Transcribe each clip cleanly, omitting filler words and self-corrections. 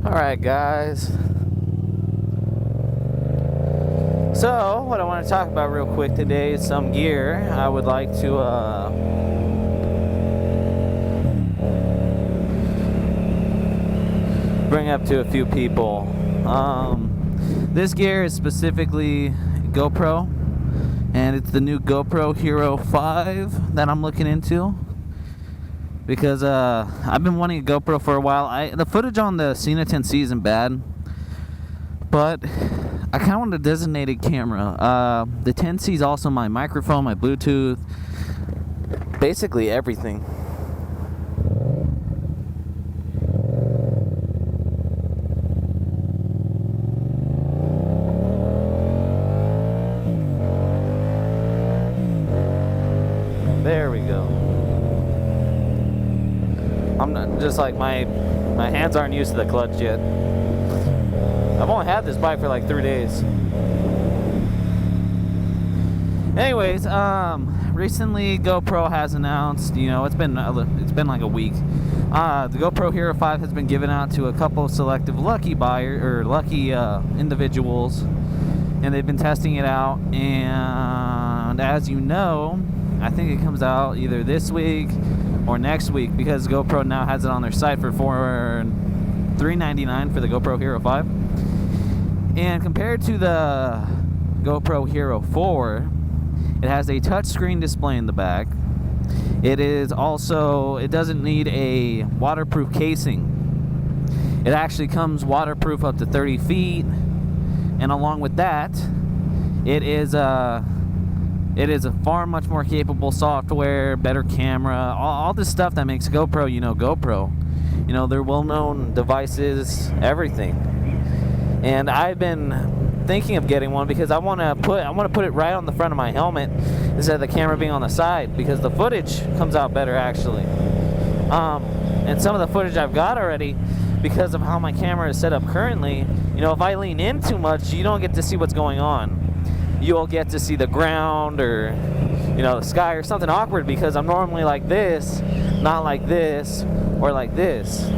Alright guys, so what I want to talk about real quick today is some gear I would like to bring up to a few people. This gear is specifically GoPro, and it's the new GoPro Hero 5 that I'm looking into. Because I've been wanting a GoPro for a while. The footage on the Cena 10C isn't bad, but I kind of want a designated camera. The 10C is also my microphone, my Bluetooth, basically everything. There we go. I'm not just like my hands aren't used to the clutch yet. I've only had this bike for like 3 days. Anyways, recently GoPro has announced, it's been like a week. The GoPro Hero 5 has been given out to a couple of selective lucky individuals, and they've been testing it out. And as you know, I think it comes out either this week or next week, because GoPro now has it on their site for $399 for the GoPro Hero 5. And compared to the GoPro Hero 4, it has a touchscreen display in the back. It doesn't need a waterproof casing. It actually comes waterproof up to 30 feet. And along with that, it is a far much more capable software, better camera, all this stuff that makes GoPro, GoPro. Their well-known devices, everything. And I've been thinking of getting one because I want to put it right on the front of my helmet instead of the camera being on the side, because the footage comes out better actually. And some of the footage I've got already, because of how my camera is set up currently, if I lean in too much, you don't get to see what's going on. You'll get to see the ground or the sky or something awkward, because I'm normally like this, not like this or like this.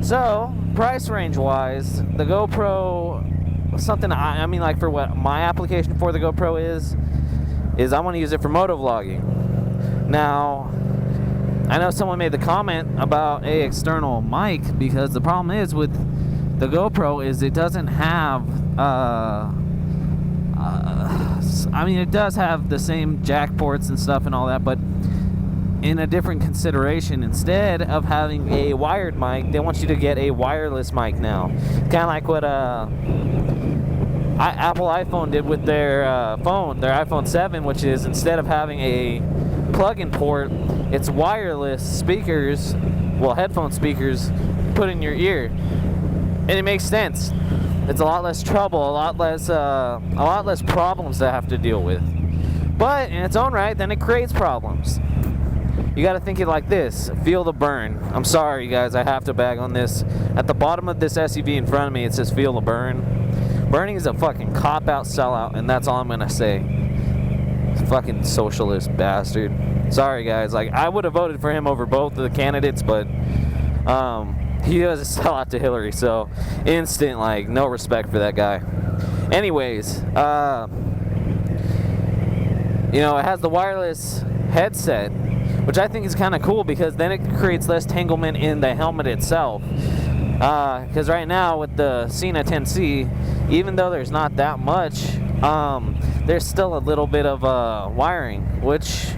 So price range wise, the GoPro, something I mean, like for what my application for the GoPro is I want to use it for motovlogging. Now I know someone made the comment about a external mic, because the problem is with the GoPro is it doesn't have it does have the same jack ports and stuff and all that, but in a different consideration. Instead of having a wired mic, they want you to get a wireless mic now. Kind of like what Apple iPhone did with their iPhone 7, which is instead of having a plug-in port, it's wireless speakers, headphone speakers put in your ear. And it makes sense. It's a lot less trouble, a lot less problems to have to deal with. But in its own right, then it creates problems. You got to think it like this: feel the burn. I'm sorry, guys, I have to bag on this. At the bottom of this SUV in front of me, it says "feel the burn." Burning is a fucking cop-out, sellout, and that's all I'm gonna say. Fucking socialist bastard. Sorry, guys. I would have voted for him over both of the candidates, but he was a sellout to Hillary, so instant, no respect for that guy. Anyways, it has the wireless headset, which I think is kind of cool, because then it creates less tanglement in the helmet itself. Because right now with the Cena 10C, even though there's not that much, there's still a little bit of wiring, which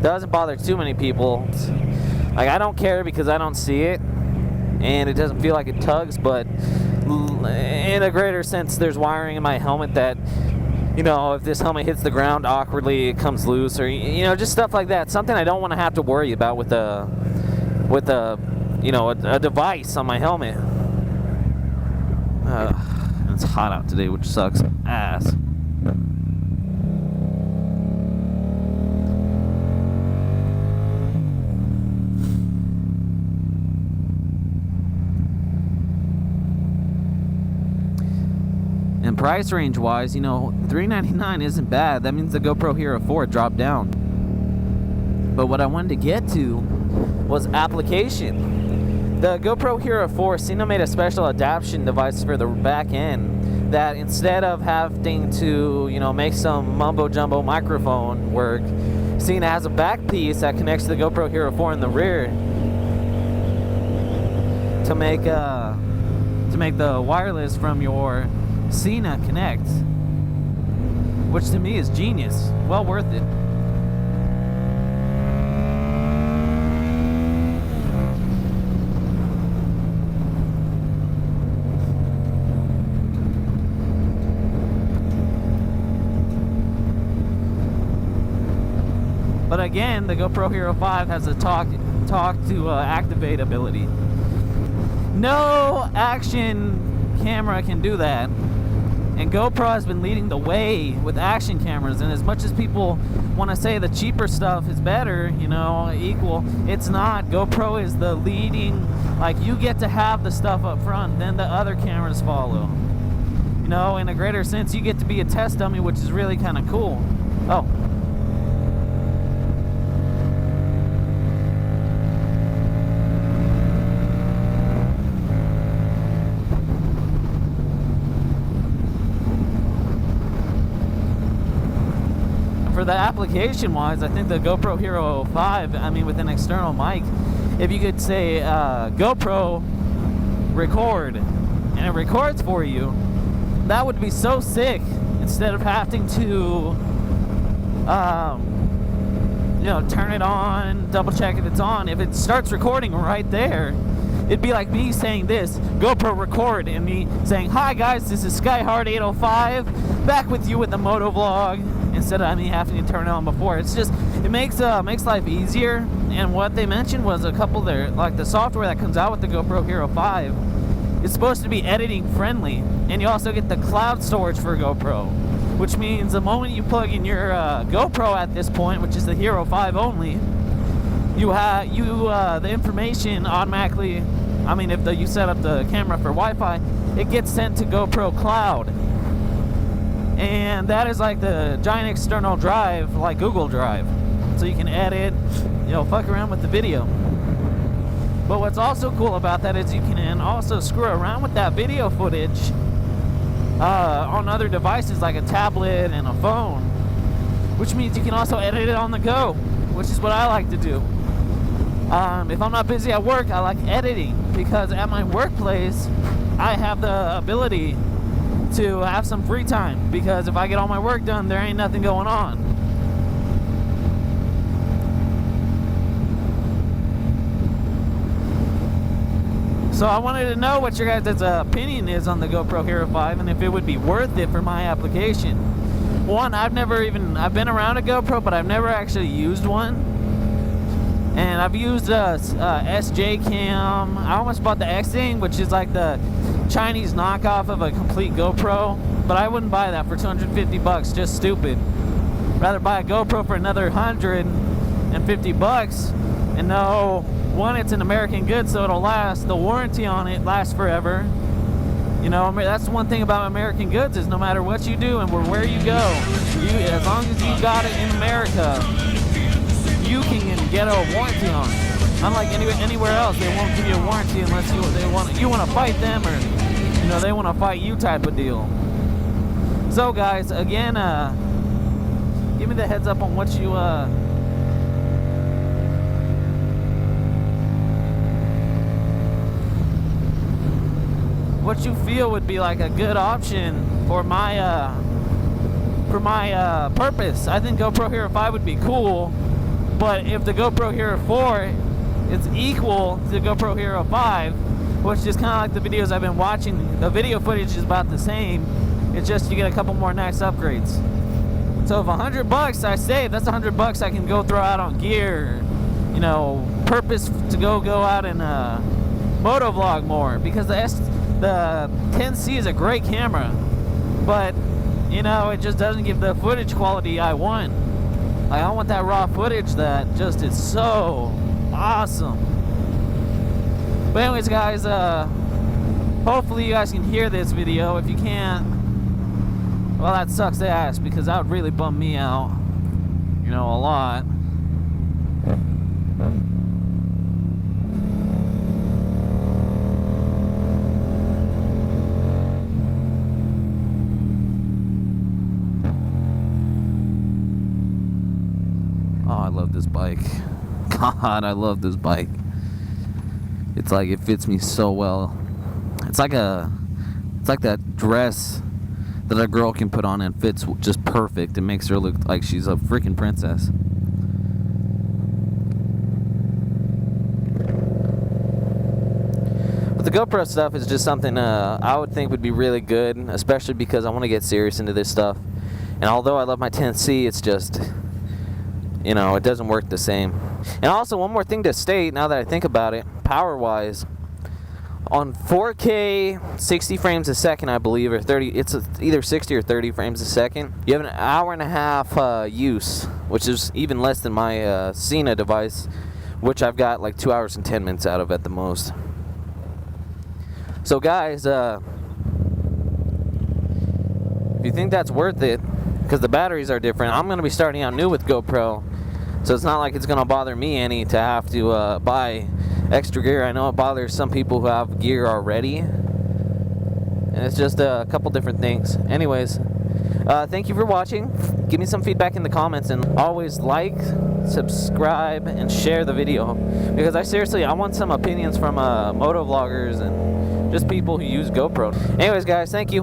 doesn't bother too many people. I don't care because I don't see it, and it doesn't feel like it tugs, but in a greater sense, there's wiring in my helmet that, if this helmet hits the ground awkwardly, it comes loose, or, just stuff like that. Something I don't want to have to worry about with a device on my helmet. It's hot out today, which sucks ass. And price range wise, $399 isn't bad. That means the GoPro Hero 4 dropped down. But what I wanted to get to was application. The GoPro Hero 4 Cena made a special adaptation device for the back end that instead of having to, make some mumbo jumbo microphone work, Cena has a back piece that connects to the GoPro Hero 4 in the rear to make the wireless from your Cena connect, which to me is genius. Well worth it. But again, the GoPro Hero 5 has a talk to activate ability. No action camera can do that. And GoPro has been leading the way with action cameras. And as much as people want to say the cheaper stuff is better, equal, it's not. GoPro is the leading, you get to have the stuff up front, then the other cameras follow. In a greater sense, you get to be a test dummy, which is really kind of cool. Oh. For the application wise, I think the GoPro Hero 5, with an external mic, if you could say GoPro record and it records for you, that would be so sick. Instead of having to turn it on, double check if it's on, if it starts recording right there, it'd be like me saying this, GoPro record, and me saying, hi guys, this is Skyhard805 back with you with the moto vlog, instead of me having to turn it on before. It's just, it makes life easier. And what they mentioned was a couple there, like the software that comes out with the GoPro Hero 5 is supposed to be editing friendly, and you also get the cloud storage for GoPro, which means the moment you plug in your GoPro at this point, which is the Hero 5 only, the information automatically, if you set up the camera for Wi-Fi, it gets sent to GoPro Cloud. And that is like the giant external drive, like Google Drive. So you can edit, fuck around with the video. But what's also cool about that is you can also screw around with that video footage on other devices like a tablet and a phone. Which means you can also edit it on the go, which is what I like to do. If I'm not busy at work, I like editing, because at my workplace, I have the ability to have some free time, because if I get all my work done, there ain't nothing going on. So I wanted to know what your guys' opinion is on the GoPro Hero 5 and if it would be worth it for my application. One, I've been around a GoPro, but I've never actually used one. And I've used SJ Cam. I almost bought the X thing, which is like the Chinese knockoff of a complete GoPro, but I wouldn't buy that for $250, just stupid. Rather buy a GoPro for another $150 and know, one, it's an American good, so it'll last. The warranty on it lasts forever. That's the one thing about American goods, is no matter what you do and where you go, as long as you got it in America, you can get a warranty on it. Unlike anywhere else, they won't give you a warranty unless you want to fight them, or they want to fight you type of deal. So guys, again, give me the heads up on what you feel would be like a good option for my purpose. I think GoPro Hero 5 would be cool, but if the GoPro Hero 4 is equal to the GoPro Hero 5, which is kind of like the videos I've been watching, the video footage is about the same. It's just you get a couple more nice upgrades. So if $100 I save, that's $100 I can go throw out on gear, purpose to go out and moto vlog more, because the 10C is a great camera, but it just doesn't give the footage quality I want. I want that raw footage that just is so awesome. But anyways, guys, hopefully you guys can hear this video. If you can't, well, that sucks ass, because that would really bum me out, a lot. this bike. God, I love this bike. It's like it fits me so well. It's like that dress that a girl can put on and fits just perfect. It makes her look like she's a freaking princess. But the GoPro stuff is just something I would think would be really good, especially because I want to get serious into this stuff. And although I love my 10C, it's just, you know, it doesn't work the same. And also, one more thing to state, now that I think about it, power-wise, on 4K, 60 frames a second, I believe, or 30, it's either 60 or 30 frames a second. You have an hour and a half use, which is even less than my Cena device, which I've got like 2 hours and 10 minutes out of at the most. So guys, if you think that's worth it, because the batteries are different, I'm going to be starting out new with GoPro, so it's not like it's going to bother me any to have to buy extra gear. I know it bothers some people who have gear already, and it's just a couple different things. Anyways, thank you for watching. Give me some feedback in the comments, and always like, subscribe, and share the video, because I want some opinions from moto vloggers and just people who use GoPro. Anyways guys, thank you.